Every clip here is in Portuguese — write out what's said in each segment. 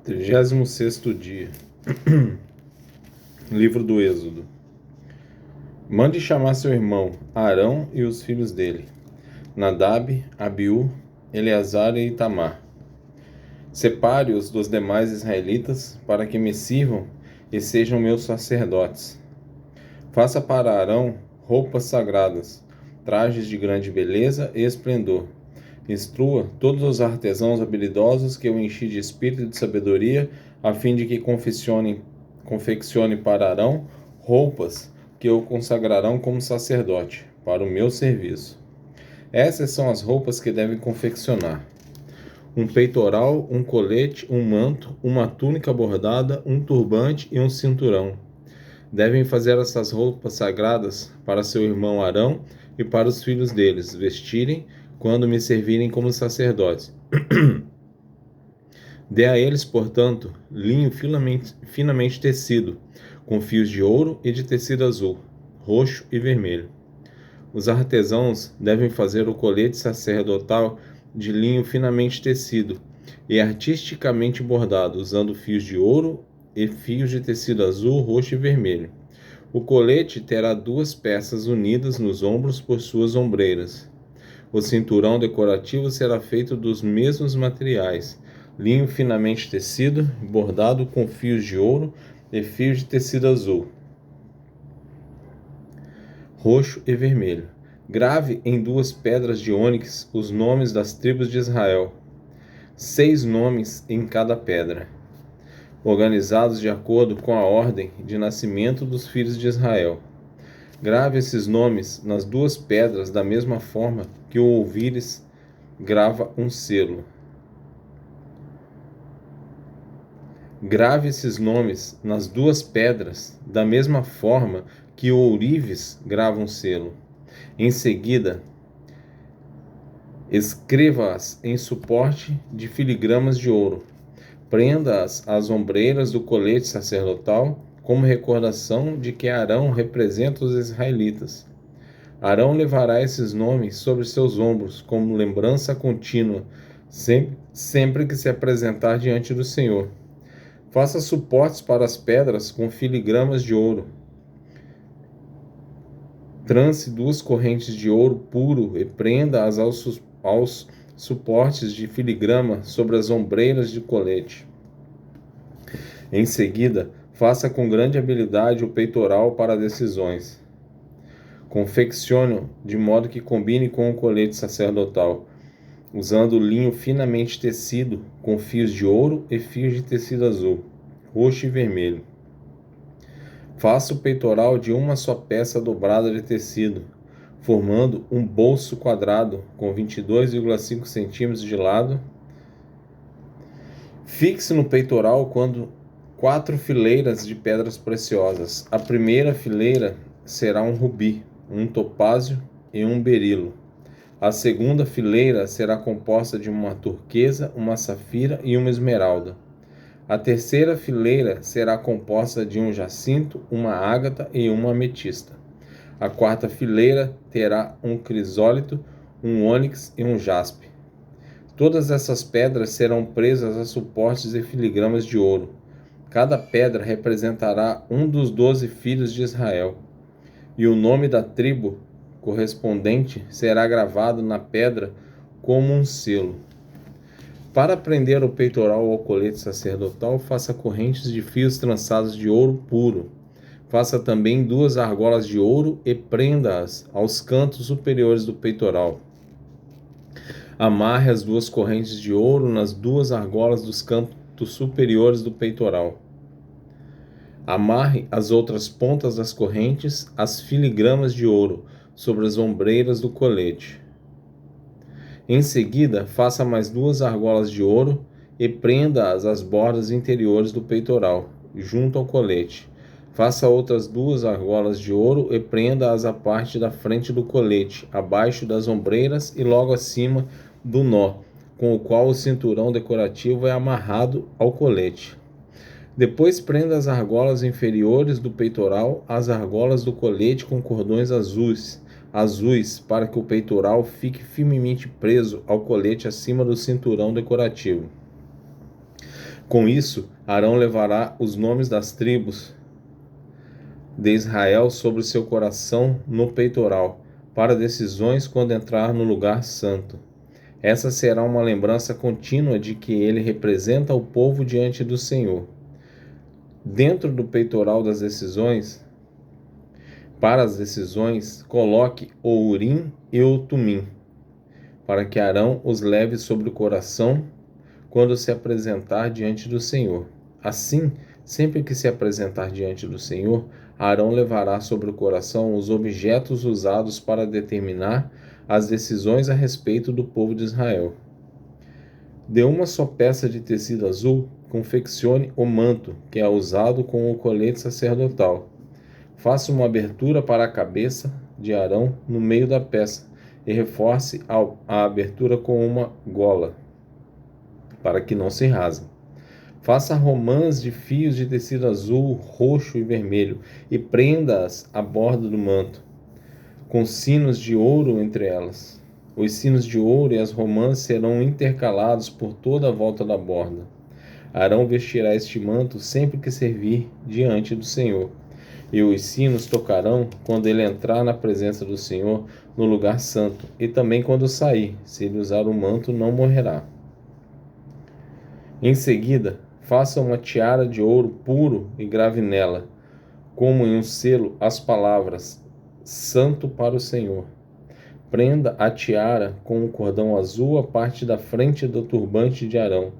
36º dia. Livro do Êxodo. Mande chamar seu irmão Arão e os filhos dele, Nadab, Abiú, Eleazar e Itamar. Separe-os dos demais israelitas para que me sirvam e sejam meus sacerdotes. Faça para Arão roupas sagradas, trajes de grande beleza e esplendor. Instrua todos os artesãos habilidosos que eu enchi de espírito e de sabedoria, a fim de que confeccione para Arão roupas que o consagrarão como sacerdote, para o meu serviço. Essas são as roupas que devem confeccionar: um peitoral, um colete, um manto, uma túnica bordada, um turbante e um cinturão. Devem fazer essas roupas sagradas para seu irmão Arão e para os filhos deles vestirem quando me servirem como sacerdotes. Dê a eles, portanto, linho finamente tecido, com fios de ouro e de tecido azul, roxo e vermelho. Os artesãos devem fazer o colete sacerdotal de linho finamente tecido e artisticamente bordado, usando fios de ouro e fios de tecido azul, roxo e vermelho. O colete terá 2 peças unidas nos ombros por suas ombreiras. O cinturão decorativo será feito dos mesmos materiais: linho finamente tecido, bordado com fios de ouro e fios de tecido azul, roxo e vermelho. Grave em 2 pedras de ônix os nomes das tribos de Israel, 6 nomes em cada pedra, organizados de acordo com a ordem de nascimento dos filhos de Israel. Grave esses nomes nas 2 pedras da mesma forma que o ouvires grava um selo. Grave esses nomes nas 2 pedras da mesma forma que o ourives grava um selo. Em seguida, escreva-as em suporte de filigramas de ouro. Prenda-as às ombreiras do colete sacerdotal, como recordação de que Arão representa os israelitas. Arão levará esses nomes sobre seus ombros como lembrança contínua, sempre que se apresentar diante do Senhor. Faça suportes para as pedras com filigramas de ouro. Trance 2 correntes de ouro puro e prenda-as aos suportes de filigrama sobre as ombreiras de colete. Em seguida, faça com grande habilidade o peitoral para decisões. Confeccione-o de modo que combine com o colete sacerdotal, usando linho finamente tecido com fios de ouro e fios de tecido azul, roxo e vermelho. Faça o peitoral de uma só peça dobrada de tecido, formando um bolso quadrado com 22,5 centímetros de lado. Fixe no peitoral 4 fileiras de pedras preciosas. A primeira fileira será um rubi, um topázio e um berilo. A segunda fileira será composta de uma turquesa, uma safira e uma esmeralda. A terceira fileira será composta de um jacinto, uma ágata e uma ametista. A quarta fileira terá um crisólito, um ônix e um jaspe. Todas essas pedras serão presas a suportes e filigramas de ouro. Cada pedra representará um dos 12 filhos de Israel, e o nome da tribo correspondente será gravado na pedra como um selo. Para prender o peitoral ao colete sacerdotal, faça correntes de fios trançados de ouro puro. Faça também 2 argolas de ouro e prenda-as aos cantos superiores do peitoral. Amarre as 2 correntes de ouro nas 2 argolas dos cantos superiores do peitoral. Amarre as outras pontas das correntes às filigramas de ouro sobre as ombreiras do colete. Em seguida, faça mais 2 argolas de ouro e prenda-as às bordas interiores do peitoral, junto ao colete. Faça outras 2 argolas de ouro e prenda-as à parte da frente do colete, abaixo das ombreiras e logo acima do nó, com o qual o cinturão decorativo é amarrado ao colete. Depois prenda as argolas inferiores do peitoral às argolas do colete com cordões azuis, para que o peitoral fique firmemente preso ao colete acima do cinturão decorativo. Com isso, Arão levará os nomes das tribos de Israel sobre seu coração no peitoral, para decisões quando entrar no lugar santo. Essa será uma lembrança contínua de que ele representa o povo diante do Senhor. Dentro do peitoral das decisões, para as decisões, coloque o Urim e o Tumim, para que Arão os leve sobre o coração quando se apresentar diante do Senhor. Assim, sempre que se apresentar diante do Senhor, Arão levará sobre o coração os objetos usados para determinar as decisões a respeito do povo de Israel. De uma só peça de tecido azul, confeccione o manto, que é usado com o colete sacerdotal. Faça uma abertura para a cabeça de Arão no meio da peça e reforce a abertura com uma gola, para que não se rasgue. Faça romãs de fios de tecido azul, roxo e vermelho e prenda-as à borda do manto, com sinos de ouro entre elas. Os sinos de ouro e as romãs serão intercalados por toda a volta da borda. Arão vestirá este manto sempre que servir diante do Senhor. E os sinos tocarão quando ele entrar na presença do Senhor no lugar santo, e também quando sair. Se ele usar o manto, não morrerá. Em seguida, faça uma tiara de ouro puro e grave nela, como em um selo, as palavras: Santo para o Senhor. Prenda a tiara com um cordão azul à parte da frente do turbante de Arão.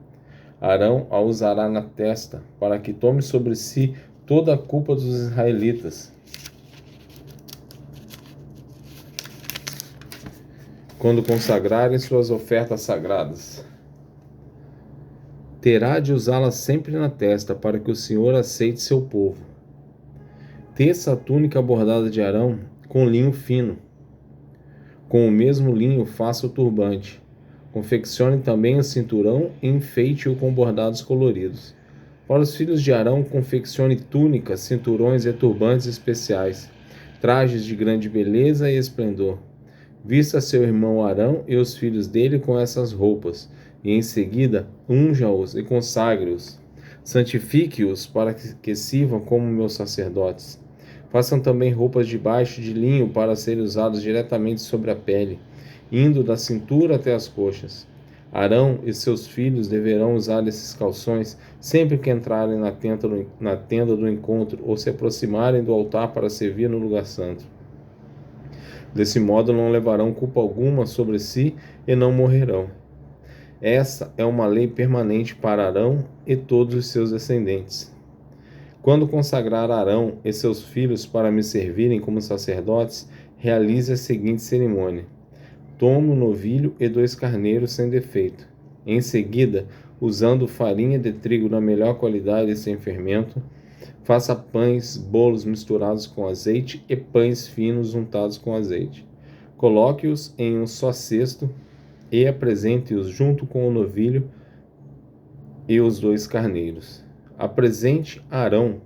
Arão a usará na testa, para que tome sobre si toda a culpa dos israelitas. Quando consagrarem suas ofertas sagradas, terá de usá-la sempre na testa, para que o Senhor aceite seu povo. Teça a túnica bordada de Arão com linho fino. Com o mesmo linho faça o turbante. Confeccione também o cinturão e enfeite-o com bordados coloridos. Para os filhos de Arão, confeccione túnicas, cinturões e turbantes especiais, trajes de grande beleza e esplendor. Vista seu irmão Arão e os filhos dele com essas roupas, e em seguida unja-os e consagre-os. Santifique-os para que sirvam como meus sacerdotes. Façam também roupas de baixo de linho para serem usadas diretamente sobre a pele, indo da cintura até as coxas. Arão e seus filhos deverão usar esses calções sempre que entrarem na tenda do encontro ou se aproximarem do altar para servir no lugar santo. Desse modo não levarão culpa alguma sobre si e não morrerão. Essa é uma lei permanente para Arão e todos os seus descendentes. Quando consagrar Arão e seus filhos para me servirem como sacerdotes, realize a seguinte cerimônia: tome um novilho e 2 carneiros sem defeito. Em seguida, usando farinha de trigo da melhor qualidade e sem fermento, faça pães, bolos misturados com azeite e pães finos untados com azeite. Coloque-os em um só cesto e apresente-os junto com o novilho e os 2 carneiros. Apresente Arão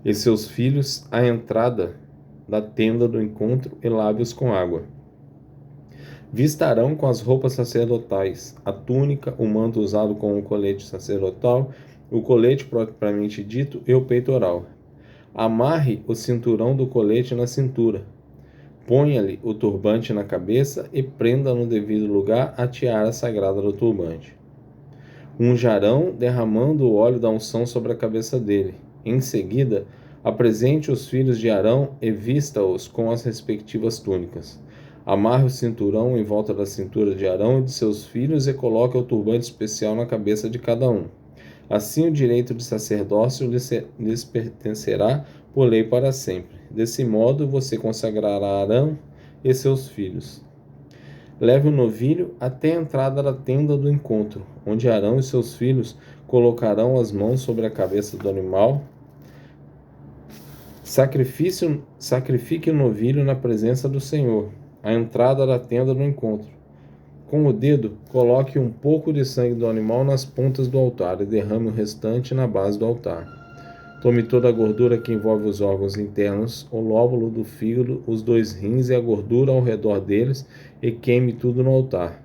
e seus filhos à entrada da tenda do encontro e lave-os com água. Vista Arão com as roupas sacerdotais, a túnica, o manto usado com o colete sacerdotal, o colete propriamente dito e o peitoral. Amarre o cinturão do colete na cintura. Ponha-lhe o turbante na cabeça e prenda no devido lugar a tiara sagrada do turbante. Unja Arão, derramando o óleo da unção sobre a cabeça dele. Em seguida, apresente os filhos de Arão e vista-os com as respectivas túnicas. Amarre o cinturão em volta da cintura de Arão e de seus filhos e coloque o turbante especial na cabeça de cada um. Assim o direito de sacerdócio lhes pertencerá por lei para sempre. Desse modo você consagrará Arão e seus filhos. Leve o novilho até a entrada da tenda do encontro, onde Arão e seus filhos colocarão as mãos sobre a cabeça do animal. Sacrifique o novilho na presença do Senhor, à entrada da tenda do encontro. Com o dedo, coloque um pouco de sangue do animal nas pontas do altar e derrame o restante na base do altar. Tome toda a gordura que envolve os órgãos internos, o lóbulo do fígado, os 2 rins e a gordura ao redor deles e queime tudo no altar.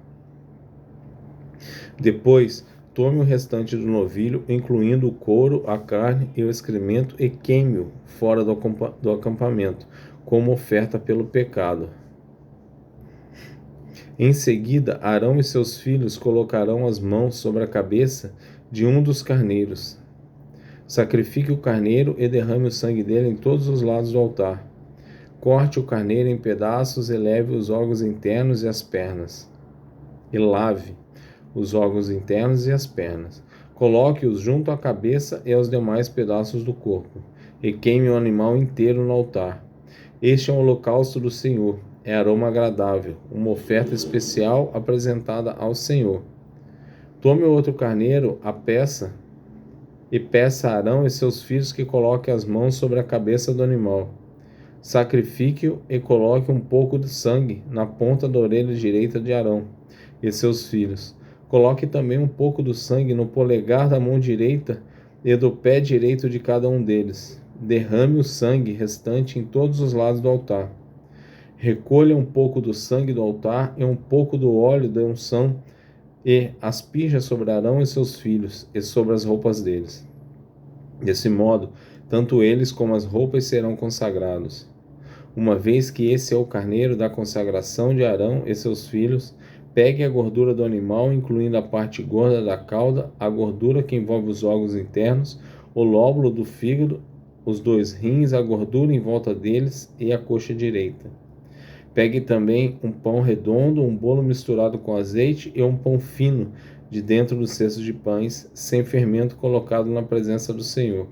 Depois, tome o restante do novilho, incluindo o couro, a carne e o excremento, e queime-o fora do acampamento, como oferta pelo pecado. Em seguida, Arão e seus filhos colocarão as mãos sobre a cabeça de um dos carneiros. Sacrifique o carneiro e derrame o sangue dele em todos os lados do altar. Corte o carneiro em pedaços e leve os órgãos internos e as pernas. E lave os órgãos internos e as pernas. Coloque-os junto à cabeça e aos demais pedaços do corpo, e queime o animal inteiro no altar. Este é um holocausto do Senhor, é aroma agradável, uma oferta especial apresentada ao Senhor. Tome o outro carneiro, a peça, e peça a Arão e seus filhos que coloquem as mãos sobre a cabeça do animal. Sacrifique-o e coloque um pouco de sangue na ponta da orelha direita de Arão e seus filhos. Coloque também um pouco do sangue no polegar da mão direita e do pé direito de cada um deles. Derrame o sangue restante em todos os lados do altar. Recolha um pouco do sangue do altar e um pouco do óleo da unção e asperja sobre Arão e seus filhos e sobre as roupas deles. Desse modo, tanto eles como as roupas serão consagrados. Uma vez que esse é o carneiro da consagração de Arão e seus filhos, pegue a gordura do animal, incluindo a parte gorda da cauda, a gordura que envolve os órgãos internos, o lóbulo do fígado, os 2 rins, a gordura em volta deles e a coxa direita. Pegue também um pão redondo, um bolo misturado com azeite e um pão fino de dentro do cesto de pães, sem fermento, colocado na presença do Senhor.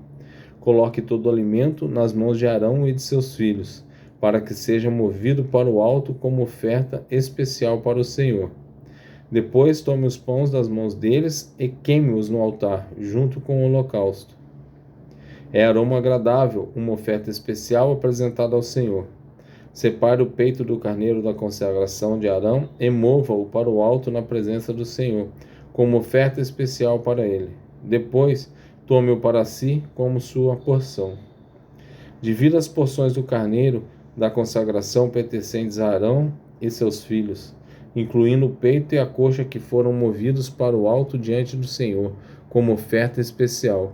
Coloque todo o alimento nas mãos de Arão e de seus filhos, para que seja movido para o alto como oferta especial para o Senhor. Depois tome os pães das mãos deles e queime-os no altar, junto com o holocausto. É aroma agradável, uma oferta especial apresentada ao Senhor. Separe o peito do carneiro da consagração de Arão e mova-o para o alto na presença do Senhor, como oferta especial para ele. Depois, tome-o para si como sua porção. Divida as porções do carneiro da consagração pertencentes a Arão e seus filhos, incluindo o peito e a coxa que foram movidos para o alto diante do Senhor, como oferta especial.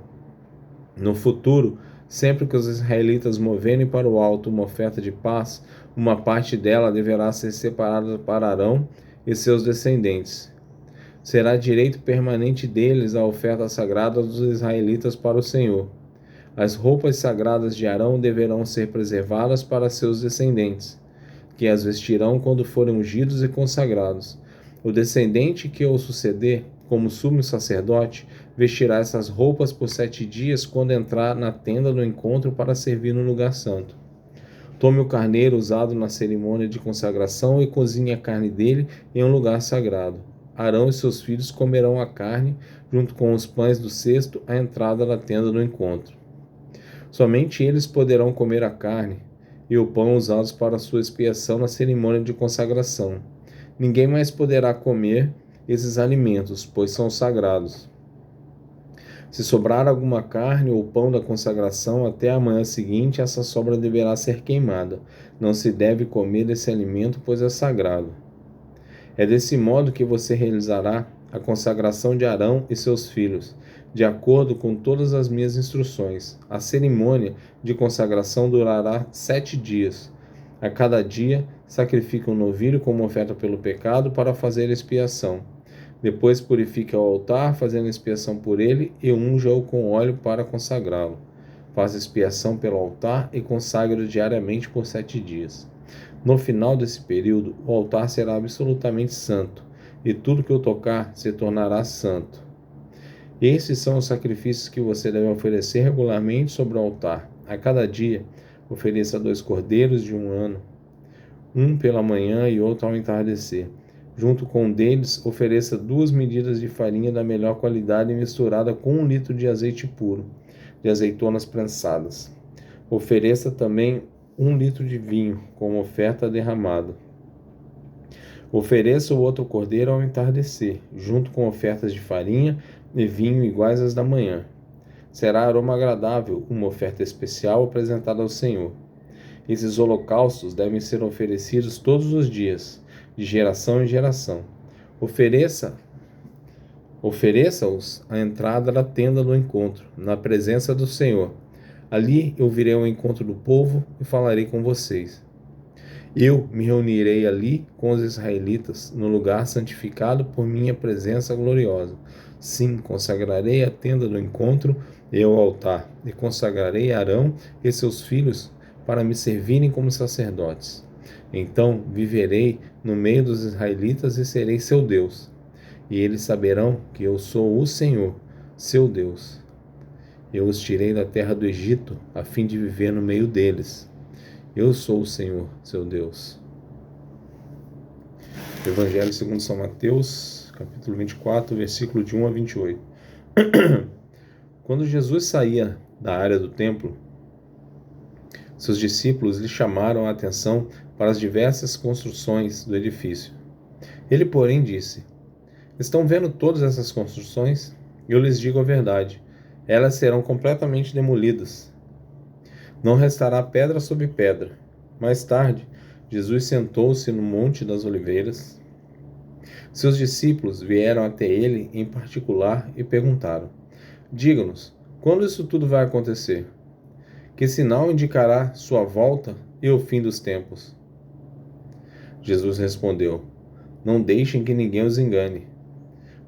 No futuro, sempre que os israelitas moverem para o alto uma oferta de paz, uma parte dela deverá ser separada para Arão e seus descendentes. Será direito permanente deles a oferta sagrada dos israelitas para o Senhor. As roupas sagradas de Arão deverão ser preservadas para seus descendentes, que as vestirão quando forem ungidos e consagrados. O descendente que o suceder, como sumo sacerdote, vestirá essas roupas por 7 dias quando entrar na tenda do encontro para servir no lugar santo. Tome o carneiro usado na cerimônia de consagração e cozinhe a carne dele em um lugar sagrado. Arão e seus filhos comerão a carne, junto com os pães do cesto, à entrada da tenda do encontro. Somente eles poderão comer a carne e o pão usados para sua expiação na cerimônia de consagração. Ninguém mais poderá comer esses alimentos, pois são sagrados. Se sobrar alguma carne ou pão da consagração até a manhã seguinte, essa sobra deverá ser queimada. Não se deve comer esse alimento, pois é sagrado. É desse modo que você realizará a consagração de Arão e seus filhos, de acordo com todas as minhas instruções. A cerimônia de consagração durará 7 dias. A cada dia, sacrifique um novilho como oferta pelo pecado para fazer expiação. Depois purifique o altar, fazendo expiação por ele, e unja-o com óleo para consagrá-lo. Faça expiação pelo altar e consagre-o diariamente por 7 dias. No final desse período, o altar será absolutamente santo, e tudo que o tocar se tornará santo. Esses são os sacrifícios que você deve oferecer regularmente sobre o altar. A cada dia, ofereça 2 cordeiros de 1 ano, um pela manhã e outro ao entardecer. Junto com um deles, ofereça 2 medidas de farinha da melhor qualidade misturada com 1 litro de azeite puro, de azeitonas prensadas. Ofereça também 1 litro de vinho, como oferta derramada. Ofereça o outro cordeiro ao entardecer, junto com ofertas de farinha e vinho iguais às da manhã. Será aroma agradável, uma oferta especial apresentada ao Senhor. Esses holocaustos devem ser oferecidos todos os dias, de geração em geração. Ofereça Ofereça-os a entrada da tenda do encontro, na presença do Senhor. Ali eu virei ao encontro do povo e falarei com vocês. Eu me reunirei ali com os israelitas, no lugar santificado por minha presença gloriosa. Sim, consagrarei a tenda do encontro e o altar, e consagrarei Arão e seus filhos para me servirem como sacerdotes. Então viverei no meio dos israelitas e serei seu Deus. E eles saberão que eu sou o Senhor, seu Deus. Eu os tirei da terra do Egito, a fim de viver no meio deles. Eu sou o Senhor, seu Deus. Evangelho segundo São Mateus, capítulo 24, versículo de 1 a 28. Quando Jesus saía da área do templo, seus discípulos lhe chamaram a atenção para as diversas construções do edifício. Ele, porém, disse: Estão vendo todas essas construções? Eu lhes digo a verdade. Elas serão completamente demolidas. Não restará pedra sobre pedra. Mais tarde, Jesus sentou-se no Monte das Oliveiras. Seus discípulos vieram até ele em particular e perguntaram: Diga-nos, quando isso tudo vai acontecer? Que sinal indicará sua volta e o fim dos tempos? Jesus respondeu: Não deixem que ninguém os engane,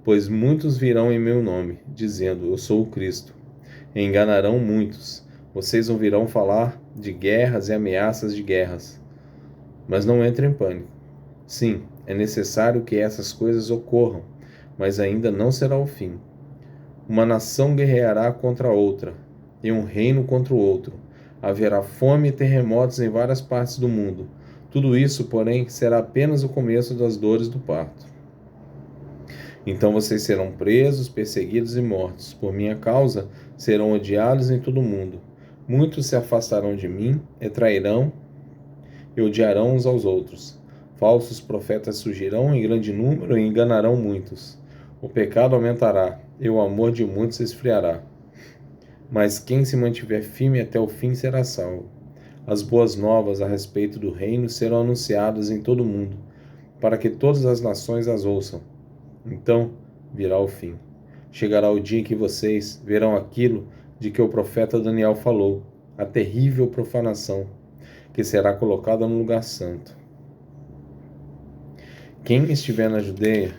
pois muitos virão em meu nome, dizendo: Eu sou o Cristo. E enganarão muitos. Vocês ouvirão falar de guerras e ameaças de guerras. Mas não entrem em pânico. Sim, é necessário que essas coisas ocorram, mas ainda não será o fim. Uma nação guerreará contra outra, e um reino contra o outro. Haverá fome e terremotos em várias partes do mundo. Tudo isso, porém, será apenas o começo das dores do parto. Então vocês serão presos, perseguidos e mortos. Por minha causa, serão odiados em todo o mundo. Muitos se afastarão de mim, e trairão e odiarão uns aos outros. Falsos profetas surgirão em grande número e enganarão muitos. O pecado aumentará, e o amor de muitos se esfriará. Mas quem se mantiver firme até o fim será salvo. As boas novas a respeito do reino serão anunciadas em todo o mundo, para que todas as nações as ouçam. Então virá o fim. Chegará o dia em que vocês verão aquilo de que o profeta Daniel falou, a terrível profanação, que será colocada no lugar santo. Quem estiver na Judeia,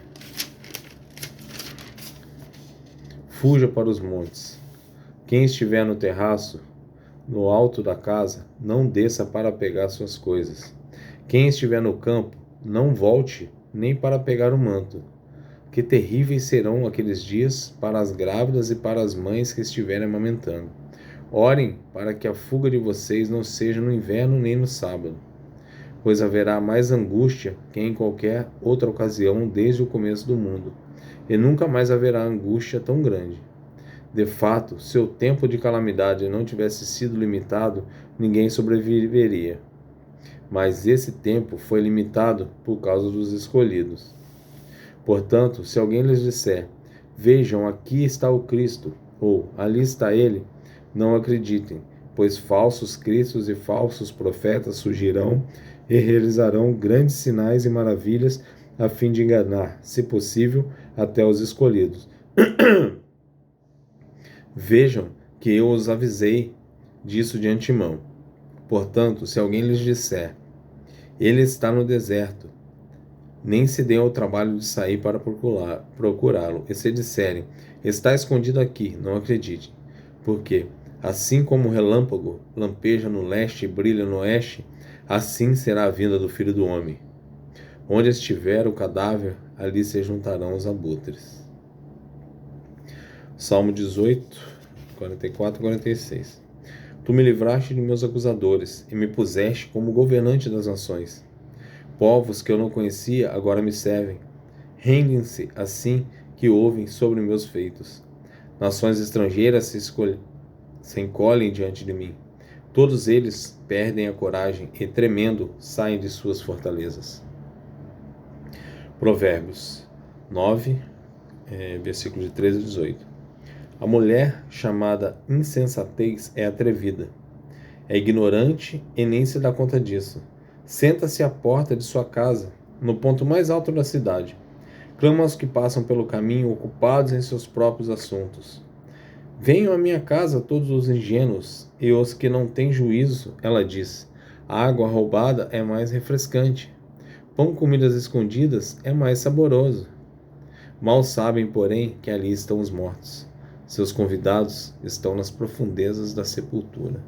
fuja para os montes. Quem estiver no terraço, no alto da casa, não desça para pegar suas coisas. Quem estiver no campo, não volte nem para pegar o manto. Que terríveis serão aqueles dias para as grávidas e para as mães que estiverem amamentando. Orem para que a fuga de vocês não seja no inverno nem no sábado, pois haverá mais angústia que em qualquer outra ocasião desde o começo do mundo, e nunca mais haverá angústia tão grande. De fato, se o tempo de calamidade não tivesse sido limitado, ninguém sobreviveria. Mas esse tempo foi limitado por causa dos escolhidos. Portanto, se alguém lhes disser: Vejam, aqui está o Cristo, ou ali está ele, não acreditem, pois falsos cristos e falsos profetas surgirão e realizarão grandes sinais e maravilhas a fim de enganar, se possível, até os escolhidos. Vejam que eu os avisei disso de antemão. Portanto, se alguém lhes disser: Ele está no deserto, nem se deem ao trabalho de sair para procurá-lo. E se disserem: Está escondido aqui, não acreditem. Porque, assim como o relâmpago lampeja no leste e brilha no oeste, assim será a vinda do Filho do Homem. Onde estiver o cadáver, ali se juntarão os abutres. Salmo 18, 44 e 46. Tu me livraste de meus acusadores e me puseste como governante das nações. Povos que eu não conhecia agora me servem. Rendem-se assim que ouvem sobre meus feitos. Nações estrangeiras se encolhem diante de mim. Todos eles perdem a coragem e, tremendo, saem de suas fortalezas. Provérbios 9, versículos de 13 a 18. A mulher chamada insensatez é atrevida. É ignorante e nem se dá conta disso. Senta-se à porta de sua casa, no ponto mais alto da cidade. Clama aos que passam pelo caminho, ocupados em seus próprios assuntos. Venham à minha casa todos os ingênuos e os que não têm juízo, ela diz. A água roubada é mais refrescante. Pão comido às escondidas é mais saboroso. Mal sabem, porém, que ali estão os mortos. Seus convidados estão nas profundezas da sepultura.